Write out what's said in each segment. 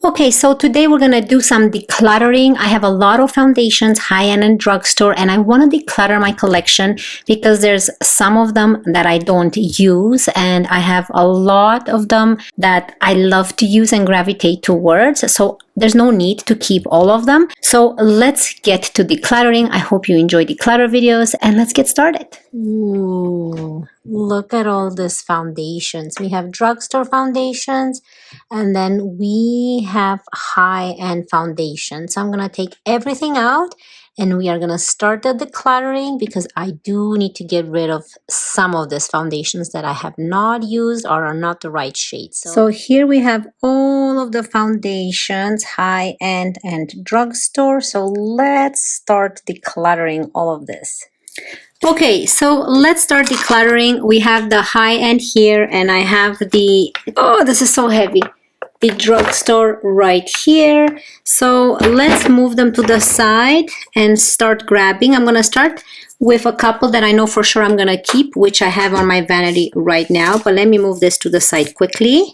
Okay, so today we're gonna do some decluttering. I have a lot of foundations, high-end and drugstore, and I want to declutter my collection because there's some of them that I don't use, and I have a lot of them that I love to use and gravitate towards. So there's no need to keep all of them. So let's get to decluttering. I hope you enjoy declutter videos, and let's get started. Ooh, look at all these foundations. We have drugstore foundations, and then we have high-end foundations. So I'm going to take everything out and we are going to start the decluttering because I do need to get rid of some of these foundations that I have not used or are not the right shade. So here we have all of the foundations, high-end and drugstore. So let's start decluttering all of this. Okay, so let's start decluttering. We have the high end here, and I have the, oh, this is so heavy, the drugstore right here. So let's move them to the side and start grabbing. I'm going to start with a couple that I know for sure I'm going to keep, which I have on my vanity right now. But let me move this to the side quickly.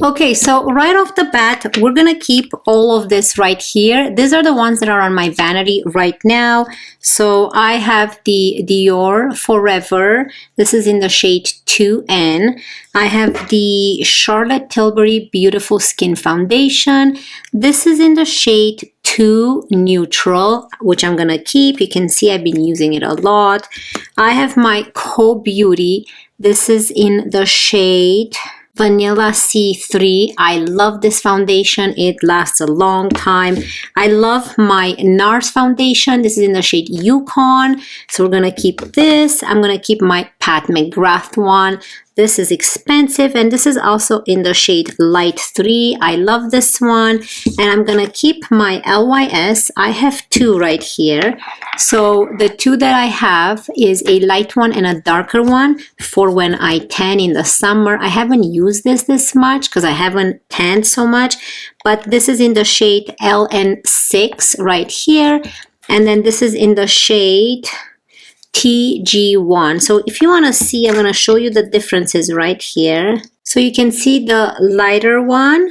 Okay, so right off the bat, we're gonna keep all of this right here. These are the ones that are on my vanity right now. So I have the Dior Forever. This is in the shade 2N. I have the Charlotte Tilbury Beautiful Skin Foundation. This is in the shade 2 Neutral, which I'm gonna keep. You can see I've been using it a lot. I have my Co-Beauty. This is in the shade Vanilla C3. I love this foundation. It lasts a long time. I love my NARS foundation. This is in the shade Yukon. So we're going to keep this. I'm going to keep my Pat McGrath one. This is expensive, and this is also in the shade Light 3. I love this one, and I'm gonna keep my LYS. I have two right here. So the two that I have is a light one and a darker one for when I tan in the summer. I haven't used this much because I haven't tanned so much, but this is in the shade LN6 right here, and then this is in the shade TG1. So if you want to see, I'm going to show you the differences right here. So you can see the lighter one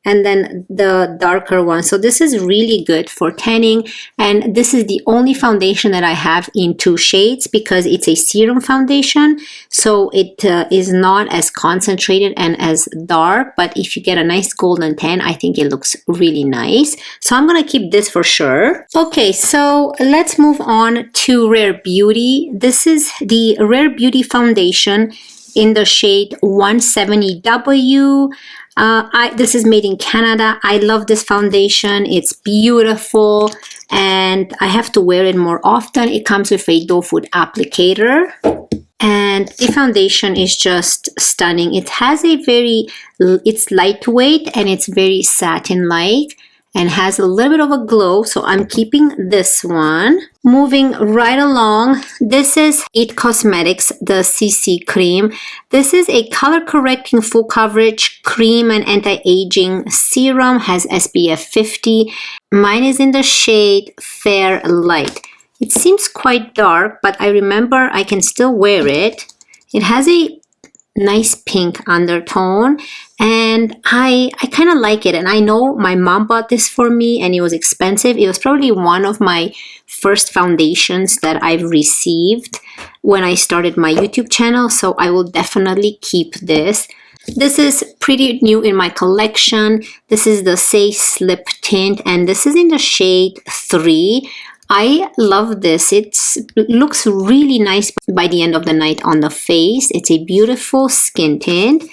and then the darker one. So this is really good for tanning, and this is the only foundation that I have in two shades because it's a serum foundation, so it is not as concentrated and as dark, but if you get a nice golden tan, I think it looks really nice. So I'm gonna keep this for sure. Okay, so let's move on to Rare Beauty. This is the Rare Beauty foundation in the shade 170W. This is made in Canada. I love this foundation. It's beautiful, and I have to wear it more often. It comes with a doe foot applicator, and the foundation is just stunning. It has it's lightweight and it's very satin-like and has a little bit of a glow, so I'm keeping this one. Moving right along, this is It Cosmetics, the CC cream. This is a color correcting full coverage cream and anti-aging serum, has SPF 50. Mine is in the shade Fair Light. It seems quite dark, but I remember I can still wear it. It has a nice pink undertone, and I kind of like it. And I know my mom bought this for me and it was expensive. It was probably one of my first foundations that I've received when I started my YouTube channel, so I will definitely keep this. This is pretty new in my collection. This is the Say Slip tint, and this is in the shade 3. I love this. It looks really nice by the end of the night on the face. It's a beautiful skin tint.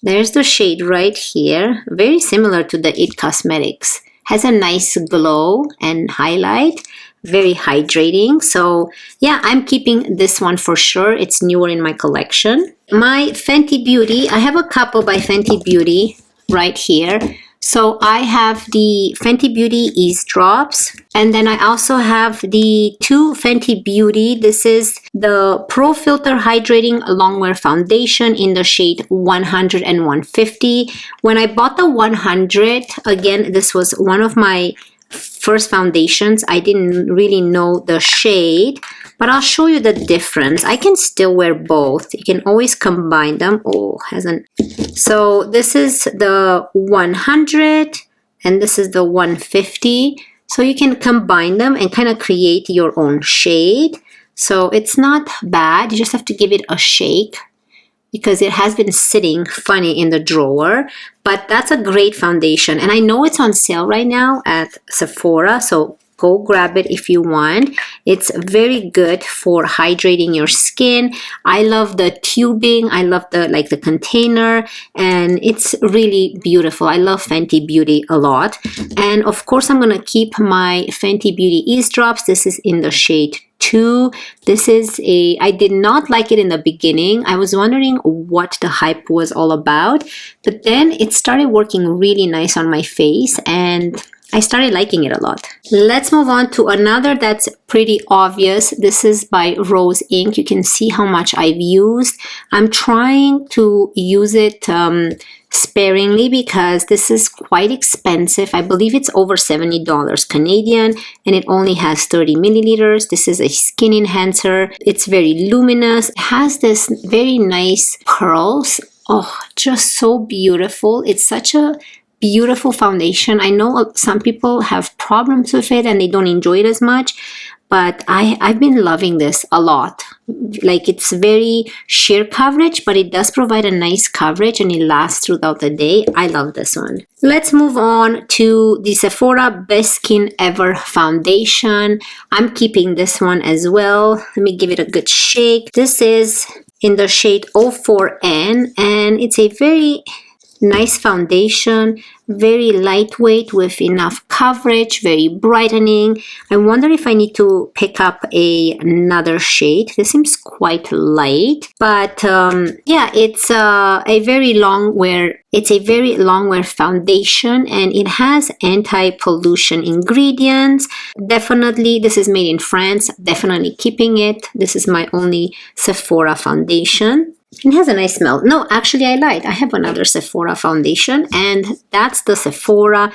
There's the shade right here. Very similar to the It Cosmetics. Has a nice glow and highlight. Very hydrating. So yeah, I'm keeping this one for sure. It's newer in my collection. My Fenty Beauty. I have a couple by Fenty Beauty right here. So I have the Fenty Beauty Ease Drops, and then I also have the two Fenty Beauty. This is the Pro Filter Hydrating Longwear Foundation in the shade 100 and 150. When I bought the 100, again, this was one of my first foundations, I didn't really know the shade, but I'll show you the difference. I can still wear both. You can always combine them. Oh, hasn't. So this is the 100 and this is the 150. So you can combine them and kind of create your own shade. So it's not bad. You just have to give it a shake because it has been sitting funny in the drawer. But that's a great foundation. And I know it's on sale right now at Sephora. So go grab it if you want. It's very good for hydrating your skin. I love the tubing. I love the container, and it's really beautiful. I love Fenty Beauty a lot. And of course, I'm gonna keep my Fenty Beauty Ease Drops. This is in the shade 2. This is I did not like it in the beginning. I was wondering what the hype was all about, but then it started working really nice on my face and I started liking it a lot. Let's move on to another that's pretty obvious. This is by Rose Inc. You can see how much I've used. I'm trying to use it sparingly because this is quite expensive. I believe it's over $70 Canadian and it only has 30 milliliters. This is a skin enhancer. It's very luminous. It has this very nice curls. Oh, just so beautiful. It's such a beautiful foundation. I know some people have problems with it and they don't enjoy it as much, but I've been loving this a lot. Like, it's very sheer coverage, but it does provide a nice coverage and it lasts throughout the day. I love this one. Let's move on to the Sephora Best Skin Ever foundation. I'm keeping this one as well. Let me give it a good shake. This is in the shade 04N and it's a very nice foundation, very lightweight with enough coverage, very brightening. I wonder if I need to pick up another shade. This seems quite light, but yeah, it's a very long wear. It's a very long wear foundation and it has anti-pollution ingredients. Definitely, this is made in France. Definitely keeping it. This is my only Sephora foundation. It has a nice smell. No, actually I lied. I have another Sephora foundation and that's the Sephora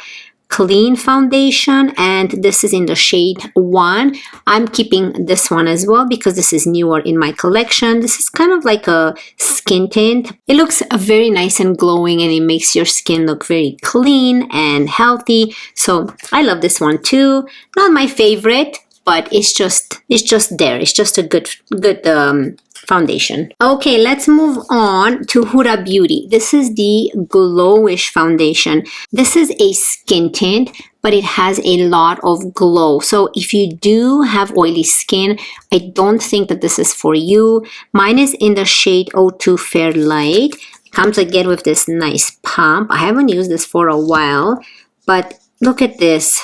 Clean Foundation and this is in the shade 1. I'm keeping this one as well because this is newer in my collection. This is kind of like a skin tint. It looks very nice and glowing and it makes your skin look very clean and healthy. So I love this one too. Not my favorite, but it's just there. It's just a good foundation. Okay, let's move on to Huda Beauty. This is the Glowish foundation. This is a skin tint, but it has a lot of glow. So if you do have oily skin, I don't think that this is for you. Mine is in the shade 02 Fair Light. It comes again with this nice pump. I haven't used this for a while, but look at this.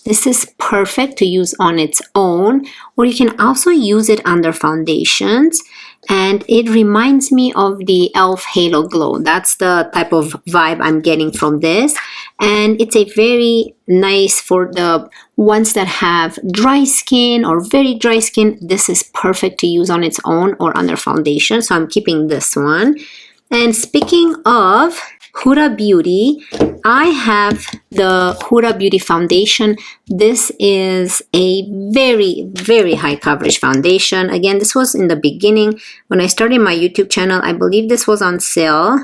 This is perfect to use on its own, or you can also use it under foundations. And it reminds me of the e.l.f. Halo Glow. That's the type of vibe I'm getting from this. And it's a very nice for the ones that have dry skin or very dry skin. This is perfect to use on its own or under foundation. So I'm keeping this one. And speaking of Huda Beauty, I have the Huda Beauty foundation. This is a very, very high coverage foundation. Again, this was in the beginning when I started my YouTube channel. I believe this was on sale.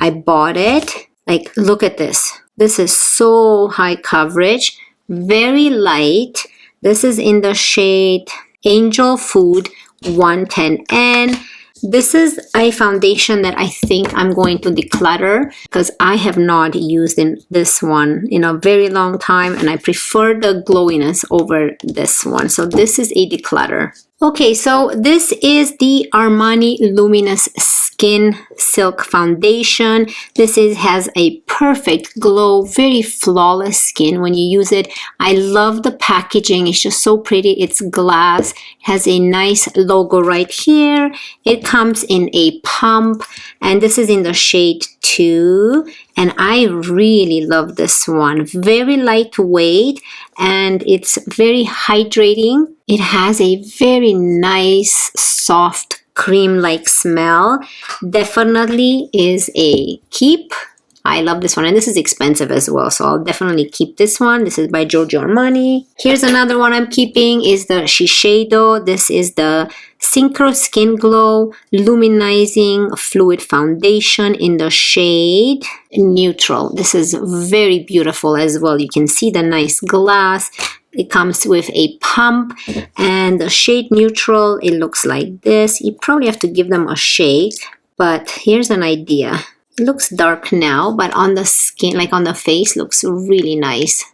I bought it. Like, look at this. This is so high coverage, very light. This is in the shade Angel Food 110N. This is a foundation that I think I'm going to declutter because I have not used this one in a very long time and I prefer the glowiness over this one. So this is a declutter. Okay, so this is the Armani Luminous Skin Silk Foundation. This has a perfect glow, very flawless skin when you use it. I love the packaging. It's just so pretty. It's glass, has a nice logo right here. It comes in a pump and this is in the shade 2. And I really love this one. Very lightweight and it's very hydrating. It has a very nice, soft, cream-like smell. Definitely is a keep. I love this one, and this is expensive as well, so I'll definitely keep this one. This is by Giorgio Armani. Here's another one I'm keeping is the Shiseido. This is the Synchro Skin Glow Luminizing Fluid Foundation in the shade Neutral. This is very beautiful as well. You can see the nice glass. It comes with a pump, and the shade Neutral, it looks like this. You probably have to give them a shake, but here's an idea. It looks dark now, but on the skin, like on the face, looks really nice.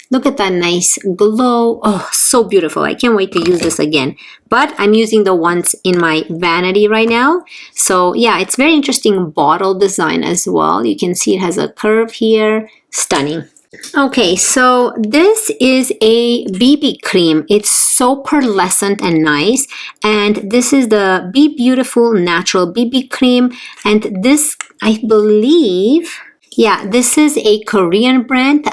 Look at that nice glow. Oh, so beautiful. I can't wait to use this again. But I'm using the ones in my vanity right now. So yeah, it's very interesting bottle design as well. You can see it has a curve here. Stunning. Okay, so this is a BB cream. It's so pearlescent and nice. And this is the Be Beautiful Natural BB cream. And this, I believe... yeah, this is a Korean brand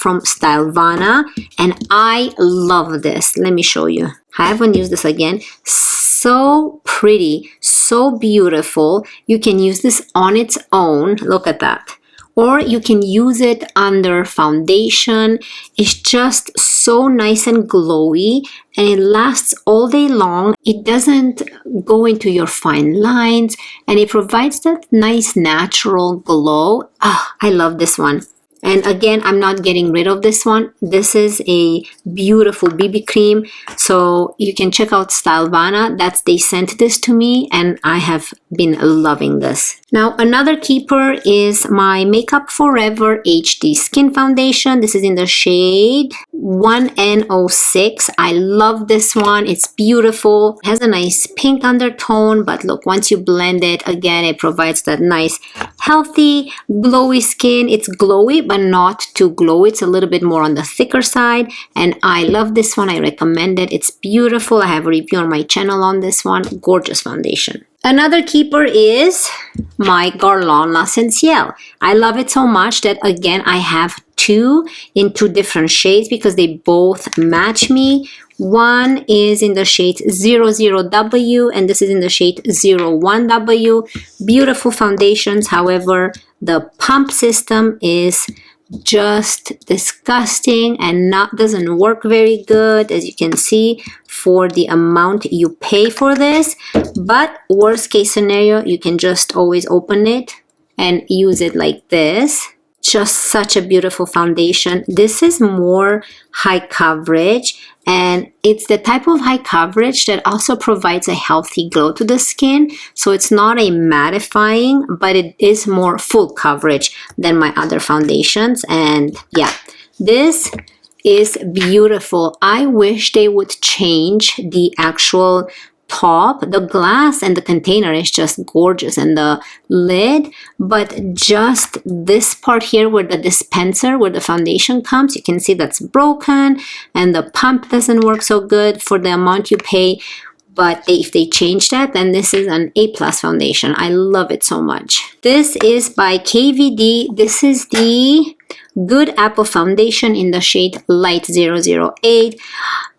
from Stylevana, and I love this. Let me show you. I haven't used this again. So pretty, so beautiful. You can use this on its own. Look at that. Or you can use it under foundation. It's just so nice and glowy, and it lasts all day long. It doesn't go into your fine lines, and it provides that nice natural glow. Ah, I love this one. And again, I'm not getting rid of this one. This is a beautiful BB cream. So you can check out Stylevana. They sent this to me, and I have been loving this. Now, another keeper is my Makeup Forever HD Skin Foundation. This is in the shade 1N06. I love this one. It's beautiful. It has a nice pink undertone, but look, once you blend it, again, it provides that nice, healthy, glowy skin. It's glowy, but not too glowy. It's a little bit more on the thicker side, and I love this one. I recommend it. It's beautiful. I have a review on my channel on this one. Gorgeous foundation. Another keeper is my Guerlain L'Essentiel. I love it so much that, again, I have two in two different shades because they both match me. One is in the shade 00W, and this is in the shade 01W. Beautiful foundations. However, the pump system is just disgusting and doesn't work very good, as you can see, for the amount you pay for this. But worst case scenario, you can just always open it and use it like this. Just such a beautiful foundation. This is more high coverage, and it's the type of high coverage that also provides a healthy glow to the skin. So it's not a mattifying, but it is more full coverage than my other foundations. And yeah, this is beautiful. I wish they would change the actual top. The glass and the container is just gorgeous, and the lid, but just this part here where the dispenser, where the foundation comes, you can see that's broken, and the pump doesn't work so good for the amount you pay. But if they change that, then this is an A+ foundation. I love it so much. This is by KVD. This is the Good Apple foundation in the shade Light 008.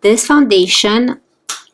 This foundation,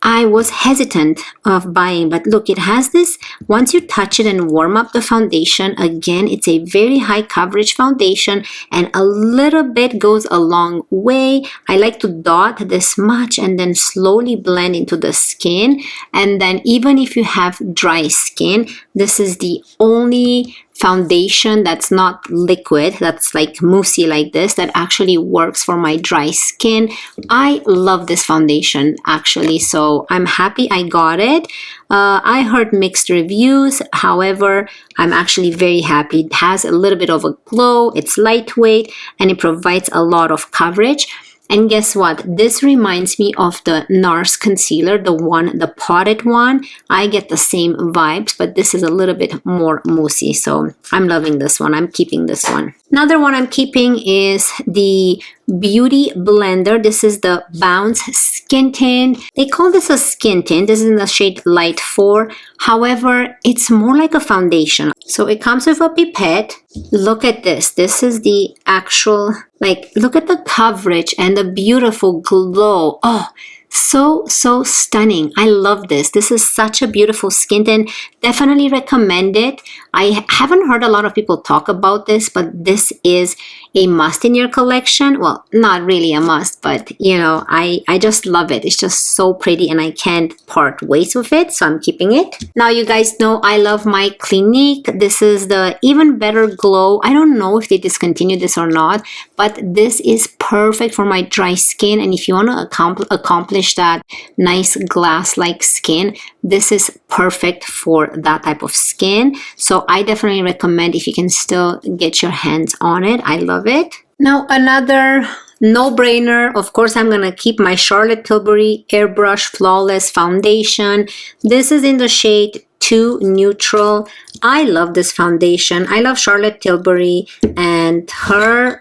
I was hesitant of buying, but look, it has this, once you touch it and warm up the foundation, again, it's a very high coverage foundation, and a little bit goes a long way. I like to dot this much and then slowly blend into the skin. And then even if you have dry skin, this is the only foundation that's not liquid, that's like moussey like this, that actually works for my dry skin. I love this foundation actually, so I'm happy I got it. I heard mixed reviews. However, I'm actually very happy. It has a little bit of a glow, it's lightweight, and it provides a lot of coverage. And guess what? This reminds me of the NARS concealer, the potted one. I get the same vibes, but this is a little bit more moussey. So I'm loving this one. I'm keeping this one. Another one I'm keeping is the Beauty Blender. This is the Bounce Skin Tint. They call this a skin tint. This is in the shade Light 4. However, it's more like a foundation. So it comes with a pipette. Look at this. This is the actual, like, look at the coverage and the beautiful glow. Oh, So stunning. I love this. This is such a beautiful skin tint. Definitely recommend it. I haven't heard a lot of people talk about this, but this is a must in your collection. Well, not really a must, but you know, I just love it. It's just so pretty and I can't part ways with it, so I'm keeping it. Now you guys know I love my Clinique. This is the Even Better Glow. I don't know if they discontinued this or not, but this is perfect for my dry skin, and if you want to accomplish that nice glass-like skin, this is perfect for that type of skin. So I definitely recommend if you can still get your hands on it. I love it. Now another no-brainer, of course, I'm gonna keep my Charlotte Tilbury Airbrush Flawless Foundation. This is in the shade 2 Neutral. I love this foundation. I love Charlotte Tilbury, and her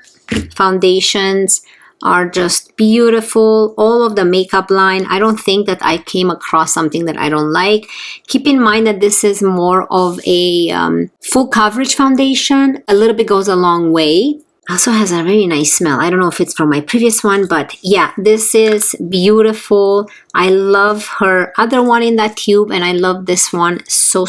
foundations are just beautiful. All of the makeup line, I don't think that I came across something that I don't like. Keep in mind that this is more of a full coverage foundation. A little bit goes a long way. Also has a very nice smell. I don't know if it's from my previous one, but yeah, this is beautiful. I love her other one in that tube, and I love this one. So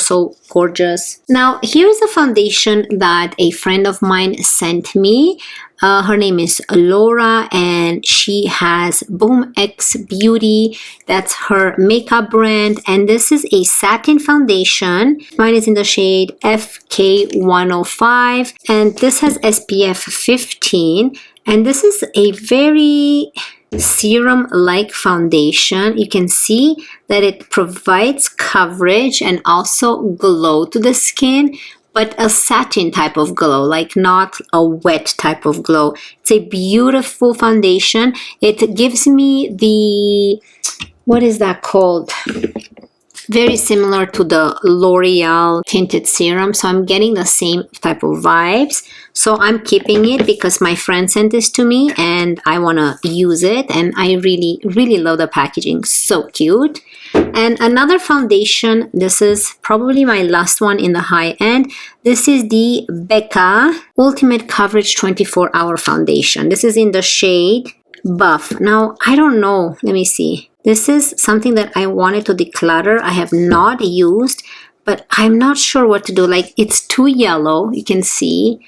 gorgeous. Now here's a foundation that a friend of mine sent me. Her name is Laura, and she has Boom X Beauty. That's her makeup brand, and this is a satin foundation. Mine is in the shade FK105, and this has SPF 15, and this is a very serum-like foundation. You can see that it provides coverage and also glow to the skin, but a satin type of glow, like not a wet type of glow. It's a beautiful foundation. It gives me the, what is that called? Very similar to the L'Oreal tinted serum. So I'm getting the same type of vibes. So I'm keeping it because my friend sent this to me and I want to use it. And I really love the packaging. So cute. And another foundation, this is probably my last one in the high end. This is the Becca Ultimate Coverage 24-Hour Foundation. This is in the shade Buff. Now, I don't know. Let me see. This is something that I wanted to declutter. I have not used, but I'm not sure what to do. Like, it's too yellow. You can see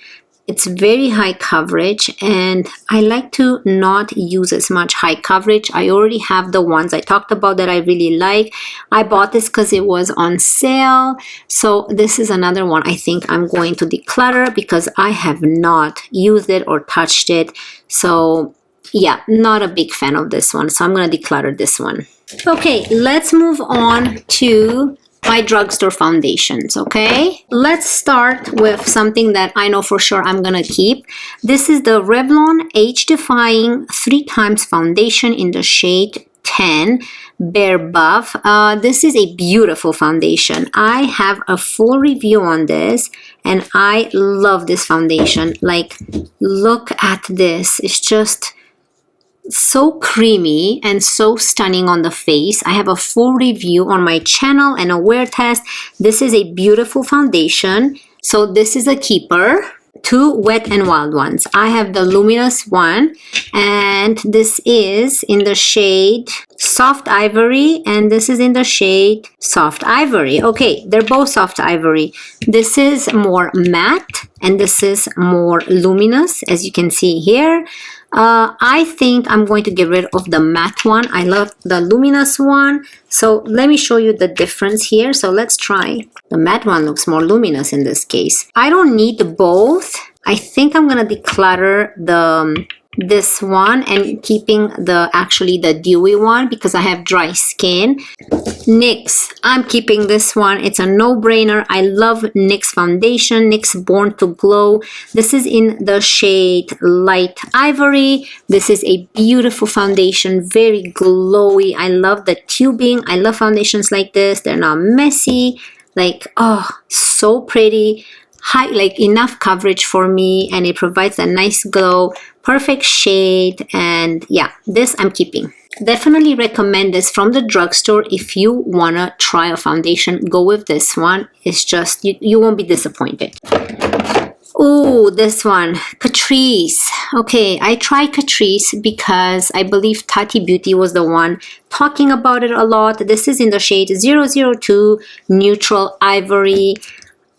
it's very high coverage, and I like to not use as much high coverage. I already have the ones I talked about that I really like. I bought this because it was on sale. So this is another one I think I'm going to declutter because I have not used it or touched it. So yeah, not a big fan of this one. So I'm going to declutter this one. Okay, let's move on to my drugstore foundations, okay? Let's start with something that I know for sure I'm going to keep. This is the Revlon Age Defying 3x Foundation in the shade 10 Bare Buff. This is a beautiful foundation. I have a full review on this, and I love this foundation. Like, look at this. It's just so creamy and so stunning on the face. I have a full review on my channel and a wear test. This is a beautiful foundation. So this is a keeper. 2 Wet n Wild ones. I have the luminous one, and this is in the shade Soft Ivory, and this is in the shade Soft Ivory. Okay, they're both Soft Ivory. This is more matte and this is more luminous, as you can see here. I think I'm going to get rid of the matte one. I love the luminous one. So let me show you the difference here. So let's try. The matte one looks more luminous in this case. I don't need both. I think I'm going to declutter this one and keeping the dewy one because I have dry skin. NYX, I'm keeping this one. It's a no-brainer. I love NYX foundation, NYX Born to Glow. This is in the shade Light Ivory. This is a beautiful foundation, very glowy. I love the tubing. I love foundations like this. They're not messy. Like, oh, so pretty. High, like enough coverage for me, and it provides a nice glow, perfect shade, and yeah, this I'm keeping. Definitely recommend this from the drugstore. If you wanna try a foundation, go with this one. It's just, you won't be disappointed. Oh, this one, Catrice. Okay, I tried Catrice because I believe Tati Beauty was the one talking about it a lot. This is in the shade 002 Neutral Ivory.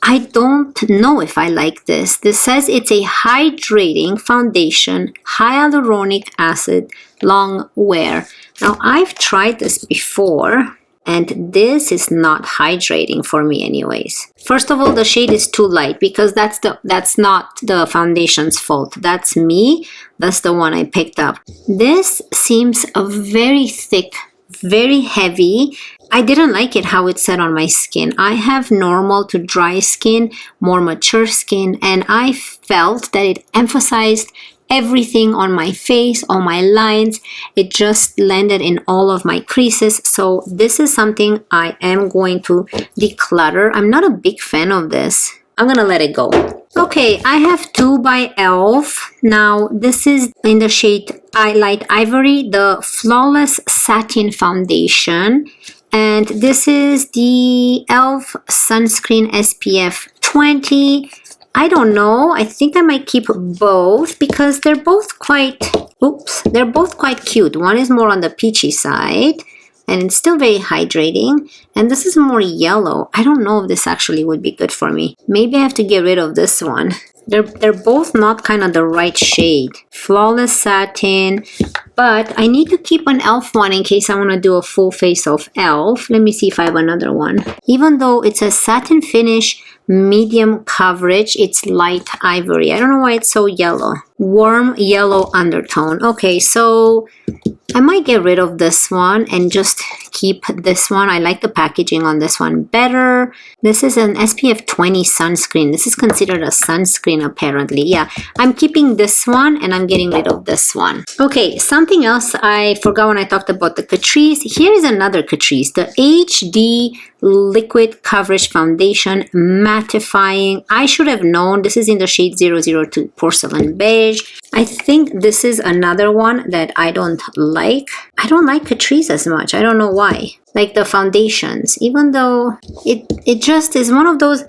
I don't know if I like this. This says it's a hydrating foundation, hyaluronic acid, long wear. Now, I've tried this before, and this is not hydrating for me anyways. First of all, the shade is too light because that's not the foundation's fault. That's me. That's the one I picked up. This seems a very thick, very heavy. I didn't like it how it sat on my skin. I have normal to dry skin, more mature skin, and I felt that it emphasized everything on my face, all my lines. It just landed in all of my creases. So this is something I am going to declutter. I'm not a big fan of this. I'm gonna let it go. Okay, I have two by e.l.f. Now, this is in the shade Light Ivory, the Flawless Satin Foundation. And this is the e.l.f. Sunscreen SPF 20. I don't know. I think I might keep both because they're both quite, they're both quite cute. One is more on the peachy side and it's still very hydrating. And this is more yellow. I don't know if this actually would be good for me. Maybe I have to get rid of this one. They're both not kind of the right shade. Flawless Satin. But I need to keep an e.l.f. one in case I want to do a full face of e.l.f. Let me see if I have another one. Even though it's a satin finish, medium coverage, it's light ivory. I don't know why it's so yellow. Warm yellow undertone. Okay, so I might get rid of this one and just keep this one. I like the packaging on this one better. This is an SPF 20 sunscreen. This is considered a sunscreen apparently. Yeah, I'm keeping this one and I'm getting rid of this one. Okay, something else I forgot when I talked about the Catrice. Here is another Catrice, the HD Liquid Coverage Foundation Mattifying. I should have known. This is in the shade 002 Porcelain Beige. I think this is another one that I don't like. I don't like Catrice as much. I don't know why. Like the foundations, even though it just is one of those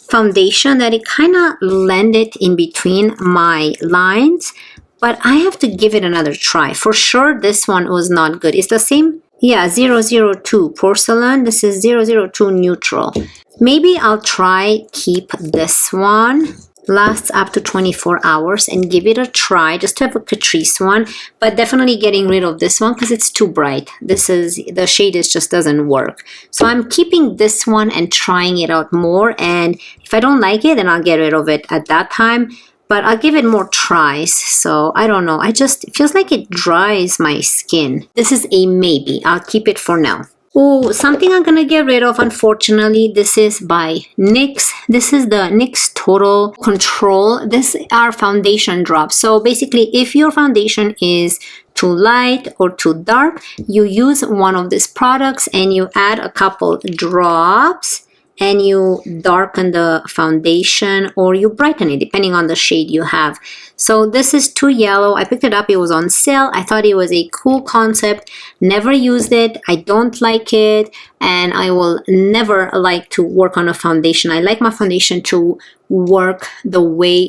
foundation that it kind of landed in between my lines, but I have to give it another try. For sure, this one was not good. It's the same. Yeah, 002 Porcelain. This is 002 Neutral. Maybe I'll try keep this one. Lasts up to 24 hours and give it a try just to have a Catrice one, but definitely getting rid of this one because it's too bright. This is the shade just doesn't work. So I'm keeping this one and trying it out more, and if I don't like it then I'll get rid of it at that time, but I'll give it more tries. So I don't know, it feels like it dries my skin. This is a maybe. I'll keep it for now. Oh, something I'm gonna get rid of, unfortunately. This is by NYX. This is the NYX Total Control. These are foundation drops. So basically, if your foundation is too light or too dark, you use one of these products and you add a couple drops and you darken the foundation or you brighten it depending on the shade you have. So this is too yellow. I picked it up. It was on sale. I thought it was a cool concept. Never used it. I don't like it. And I will never like to work on a foundation. I like my foundation to work the way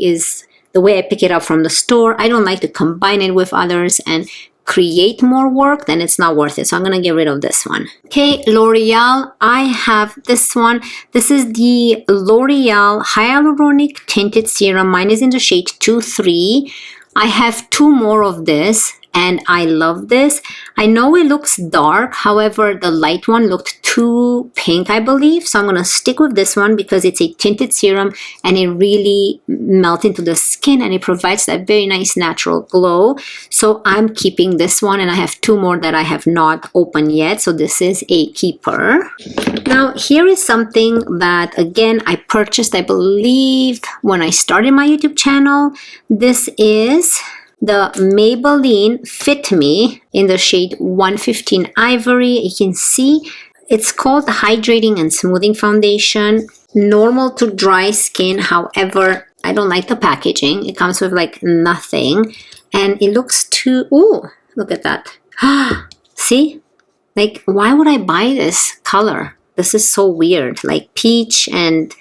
I pick it up from the store. I don't like to combine it with others and create more work, then it's not worth it. So I'm gonna get rid of this one. Okay, L'Oreal, I have this one. This is the L'Oreal Hyaluronic Tinted Serum. Mine is in the shade 2-3. I have two more of this and I love this. I know it looks dark, however, the light one looked too pink, I believe. So I'm gonna stick with this one because it's a tinted serum and it really melts into the skin and it provides that very nice natural glow. So I'm keeping this one and I have two more that I have not opened yet. So this is a keeper. Now here is something that again I purchased, I believe, when I started my YouTube channel. This is the Maybelline Fit Me in the shade 115 Ivory. You can see it's called the Hydrating and Smoothing Foundation. Normal to dry skin. However, I don't like the packaging. It comes with like nothing. And it looks too... Ooh, look at that. See? Like, why would I buy this color? This is so weird. Like peach and...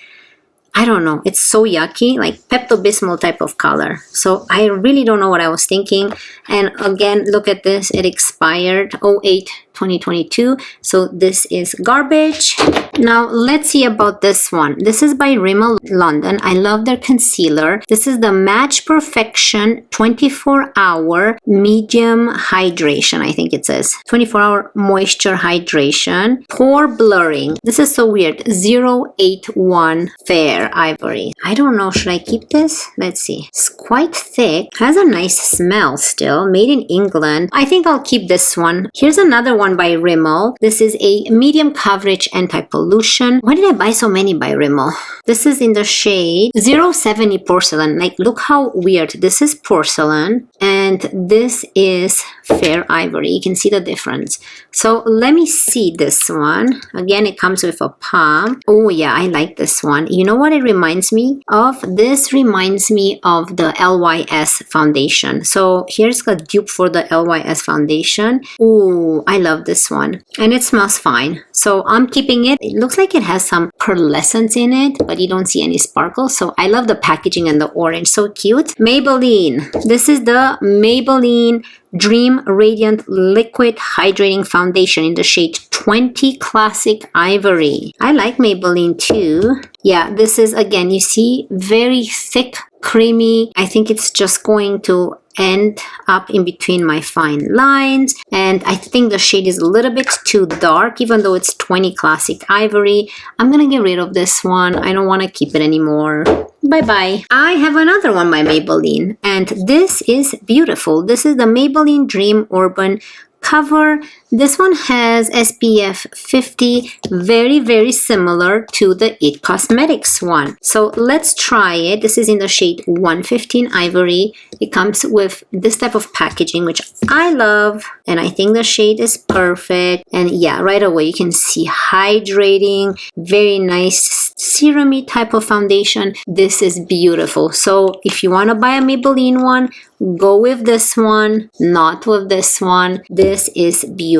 I don't know. It's so yucky, like Pepto-Bismol type of color. So I really don't know what I was thinking. And again, look at this. It expired 08/2022. So this is garbage. Now let's see about this one. This is by Rimmel London. I love their concealer. This is the Match Perfection 24-hour medium hydration. I think it says 24-hour moisture hydration. Pore blurring. This is so weird. 081 Fair Ivory. I don't know. Should I keep this? Let's see. It's quite thick. Has a nice smell still. Made in England. I think I'll keep this one. Here's another one by Rimmel. This is a medium coverage anti-pollution. Why did I buy so many by Rimmel? This is in the shade 070 Porcelain. Like, look how weird. This is porcelain and this is fair ivory. You can see the difference. So let me see this one. Again, it comes with a palm. Oh yeah, I like this one. You know what it reminds me of? This reminds me of the LYS foundation. So here's a dupe for the LYS foundation. Ooh, I love this one. And it smells fine. So I'm keeping it. It looks like it has some pearlescence in it, but you don't see any sparkles. So I love the packaging and the orange. So cute. Maybelline. This is the Maybelline Dream Radiant Liquid Hydrating Foundation in the shade 20 Classic Ivory. I like Maybelline too. Yeah, this is, again, you see, very thick, creamy. I think it's just going to end up in between my fine lines, and I think the shade is a little bit too dark, even though it's 20 Classic Ivory. I'm gonna get rid of this one. I don't want to keep it anymore. Bye-bye. I have another one by Maybelline, and this is beautiful. This is the Maybelline Dream Urban Cover. This one has SPF 50, very, very similar to the IT Cosmetics one. So let's try it. This is in the shade 115 Ivory. It comes with this type of packaging, which I love, and I think the shade is perfect. And yeah, right away you can see hydrating, very nice serum-y type of foundation. This is beautiful. So if you want to buy a Maybelline one, go with this one, not with this one. This is beautiful.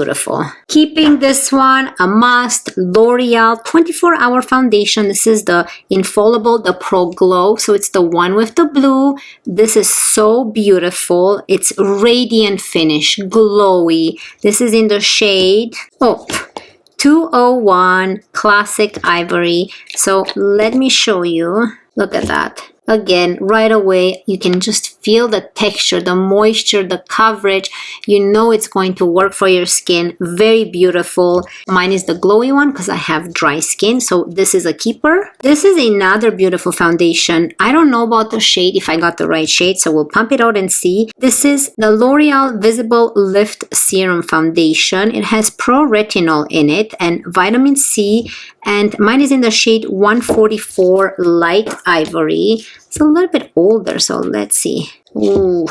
Keeping this one a must. L'Oreal 24-hour foundation. This is the Infallible, the Pro Glow. So it's the one with the blue. This is so beautiful. It's radiant finish, glowy. This is in the shade 201 Classic Ivory. So let me show you. Look at that. Again, right away, you can just feel the texture, the moisture, the coverage. You know it's going to work for your skin. Very beautiful. Mine is the glowy one because I have dry skin. So this is a keeper. This is another beautiful foundation. I don't know about the shade, if I got the right shade. So we'll pump it out and see. This is the L'Oreal Visible Lift Serum Foundation. It has pro retinol in it and vitamin C. And mine is in the shade 144 Light Ivory. It's a little bit older, so let's see. Ooh,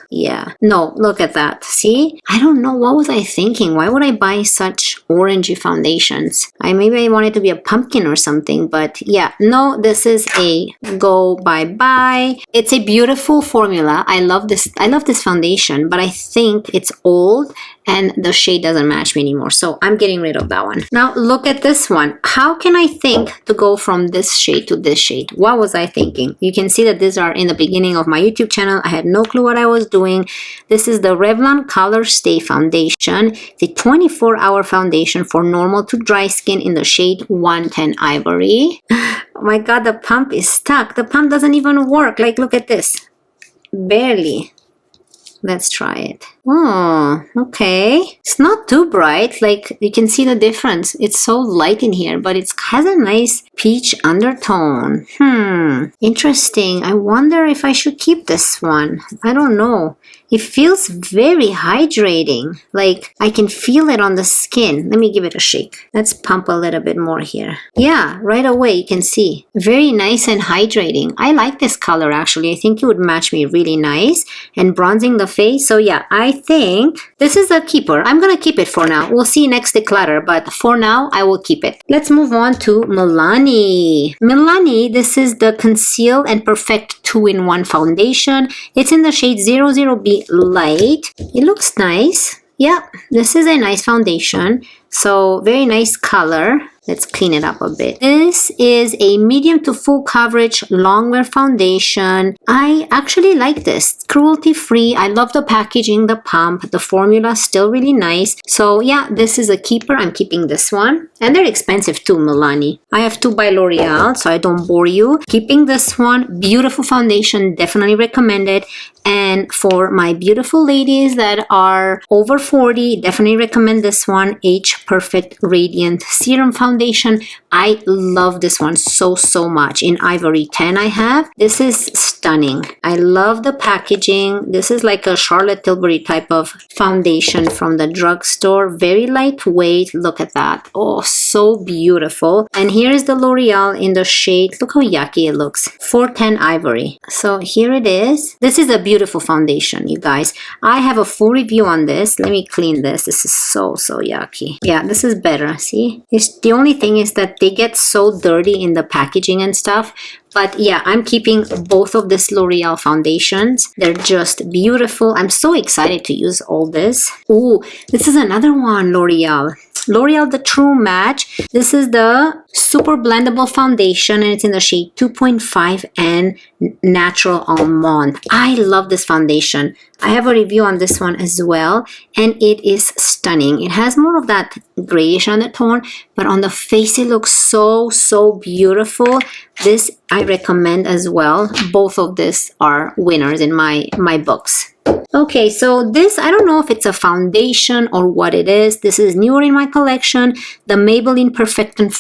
yeah. No, look at that. See? I don't know. What was I thinking? Why would I buy such orangey foundations? Maybe I wanted to be a pumpkin or something, but yeah. No, this is a go bye-bye. It's a beautiful formula. I love this. I love this foundation, but I think it's old and the shade doesn't match me anymore. So I'm getting rid of that one. Now look at this one. How can I think to go from this shade to this shade? What was I thinking? You can see that these are in the beginning of my YouTube channel. I had no clue what I was doing. This is the Revlon Color Stay Foundation. It's a 24-hour foundation for normal to dry skin in the shade 110 Ivory. Oh my God, the pump is stuck. The pump doesn't even work. Like, look at this. Barely. Let's try it. Oh, okay. It's not too bright. Like, you can see the difference. It's so light in here, but it has a nice peach undertone. Interesting. I wonder if I should keep this one. I don't know. It feels very hydrating. Like, I can feel it on the skin. Let me give it a shake. Let's pump a little bit more here. Yeah, right away you can see. Very nice and hydrating. I like this color actually. I think it would match me really nice. And bronzing the face. So yeah, I think this is a keeper. I'm gonna keep it for now. We'll see next declutter, but for now I will keep it. Let's move on to Milani. Milani, this is the Conceal and Perfect 2-in-1 foundation. It's in the shade 00B Light. It looks nice. Yeah, this is a nice foundation. So very nice color. Let's clean it up a bit. This is a medium to full coverage longwear foundation. I actually like this. Cruelty free. I love the packaging, the pump, the formula, still really nice. So yeah, this is a keeper. I'm keeping this one. And they're expensive too, Milani. I have 2 by L'Oreal, so I don't bore you. Keeping this one. Beautiful foundation. Definitely recommend it. And for my beautiful ladies that are over 40, definitely recommend this one, Age Perfect Radiant Serum Foundation. I love this one so much. In Ivory 10 I have. This is stunning. I love the packaging. This is like a Charlotte Tilbury type of foundation from the drugstore. Very lightweight. Look at that. Oh, so beautiful. And here is the L'Oreal in the shade. Look how yucky it looks. 410 Ivory. So here it is. This is a beautiful foundation, you guys. I have a full review on this. Let me clean this. This is so yucky. Yeah, this is better. See? The only thing is that they get so dirty in the packaging and stuff. But yeah, I'm keeping both of this L'Oreal foundations. They're just beautiful. I'm so excited to use all this. Ooh, this is another one, L'Oreal. L'Oreal The True Match. This is the super blendable foundation and it's in the shade 2.5 and Natural Almond. I love this foundation. I have a review on this one as well and it is stunning. It has more of that grayish undertone, but on the face it looks so beautiful. This I recommend as well. Both of these are winners in my books. Okay, so this, I don't know if it's a foundation or what it is. This is newer in my collection, the Maybelline Perfector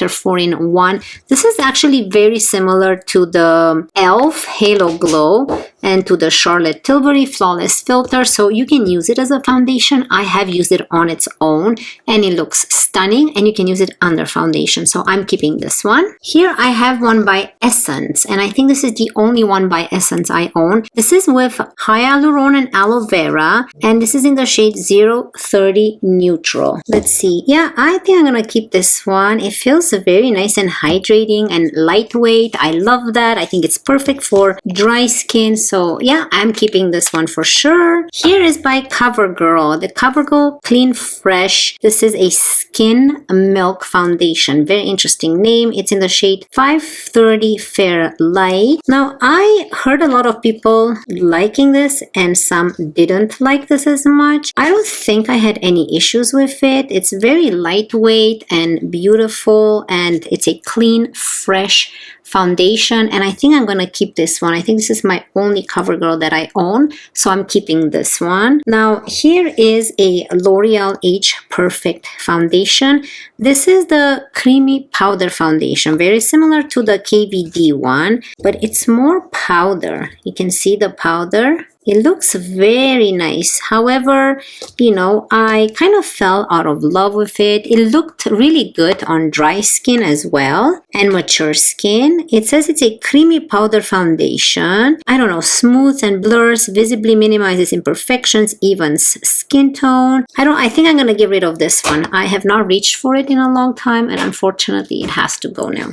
4-in-1. This is actually very similar to the e.l.f. Halo Glow and to the Charlotte Tilbury Flawless Filter. So you can use it as a foundation. I have used it on its own and it looks stunning and you can use it under foundation. So I'm keeping this one. Here I have one by Essence and I think this is the only one by Essence I own. This is with Hyaluron and Aloe Vera and this is in the shade 030 Neutral. Let's see. Yeah, I think I'm gonna keep this one. It feels very nice and hydrating and lightweight. I love that. I think it's perfect for dry skin. So yeah, I'm keeping this one for sure. Here is by CoverGirl. The CoverGirl Clean Fresh. This is a Skin Milk Foundation. Very interesting name. It's in the shade 530 Fair Light. Now, I heard a lot of people liking this and some didn't like this as much. I don't think I had any issues with it. It's very lightweight and beautiful and it's a clean, fresh foundation and I think I'm gonna keep this one. I think this is my only CoverGirl that I own, so I'm keeping this one. Now here is a L'Oreal Age Perfect foundation. This is the creamy powder foundation, very similar to the KVD one, but it's more powder. You can see the powder. It looks very nice. However, you know, I kind of fell out of love with it. It looked really good on dry skin as well and mature skin. It says it's a creamy powder foundation. I don't know, smooths and blurs, visibly minimizes imperfections, evens skin tone. I think I'm gonna get rid of this one. I have not reached for it in a long time and unfortunately it has to go now.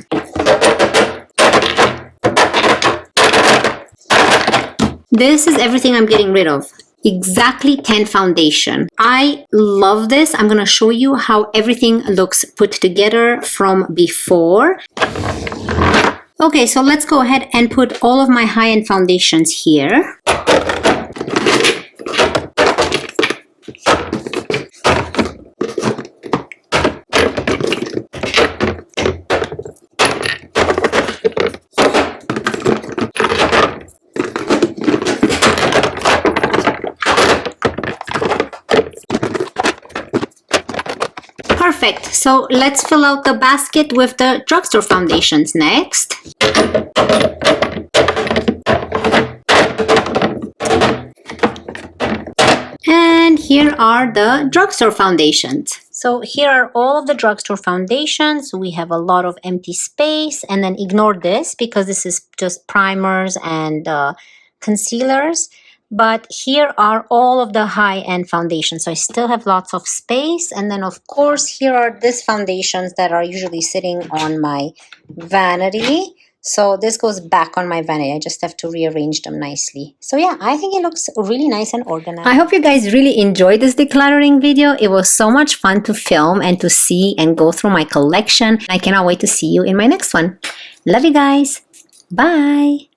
This is everything I'm getting rid of. Exactly 10 foundation. I love this. I'm going to show you how everything looks put together from before. Okay, so let's go ahead and put all of my high-end foundations here. Perfect. So let's fill out the basket with the drugstore foundations next. And here are the drugstore foundations. So here are all of the drugstore foundations. We have a lot of empty space, and then ignore this because this is just primers and concealers. But here are all of the high-end foundations. So I still have lots of space. And then of course, here are these foundations that are usually sitting on my vanity. So this goes back on my vanity. I just have to rearrange them nicely. So yeah, I think it looks really nice and organized. I hope you guys really enjoyed this decluttering video. It was so much fun to film and to see and go through my collection. I cannot wait to see you in my next one. Love you guys. Bye.